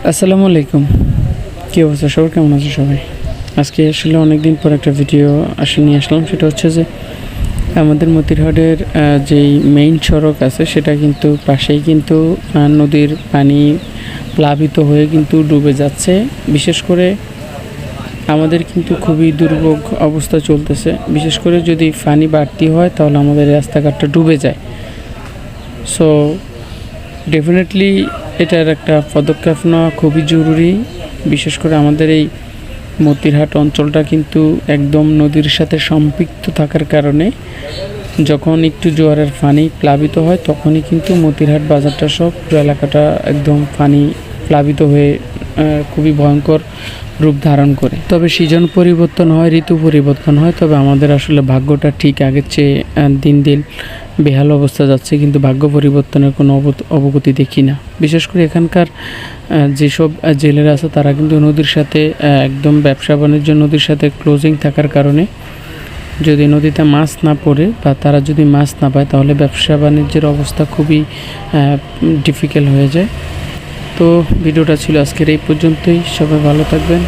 আসসালামু আলাইকুম। কী অবস্থা সবার, কেমন আছে সবাই? আজকে আসলে অনেক দিন পর একটা ভিডিও নিয়ে আসলাম। সেটা হচ্ছে যে আমাদের মতিরহাটের যেই মেইন সড়ক আছে সেটা কিন্তু পাশেই কিন্তু নদীর পানি প্লাবিত হয়ে কিন্তু ডুবে যাচ্ছে। বিশেষ করে আমাদের কিন্তু খুবই দুর্ভোগ অবস্থা চলতেছে। বিশেষ করে যদি পানি বাড়তি হয় তাহলে আমাদের রাস্তাঘাটটা ডুবে যায়। সো ডেফিনেটলি এটার একটা পদক্ষেপ নেওয়া খুবই জরুরি। বিশেষ করে আমাদের এই মতিরহাট অঞ্চলটা কিন্তু একদম নদীর সাথে সম্পৃক্ত থাকার কারণে যখন একটু জোয়ারের পানি প্লাবিত হয় তখনই কিন্তু মতিরহাট বাজারটা সব পুরো এলাকাটা একদম পানি প্লাবিত হয়ে খুবই ভয়ঙ্কর রূপ ধারণ করে। তবে সিজন পরিবর্তন হয়, ঋতু পরিবর্তন হয়, তবে আমাদের আসলে ভাগ্যটা ঠিক আগের চেয়ে দিন দিন বেহাল অবস্থা যাচ্ছে, কিন্তু ভাগ্য পরিবর্তনের কোনো অবগতি দেখি না। বিশেষ করে এখানকার যেসব জেলেরা আছে তারা কিন্তু নদীর সাথে একদম ব্যবসা বাণিজ্য নদীর সাথে ক্লোজিং থাকার কারণে যদি নদীতে মাছ না পড়ে বা তারা যদি মাছ না পায় তাহলে ব্যবসা বাণিজ্যের অবস্থা খুবই ডিফিকাল্ট হয়ে যায়। তো ভিডিওটা ছিল আজকের এই পর্যন্তই। সবাই ভালো থাকবেন।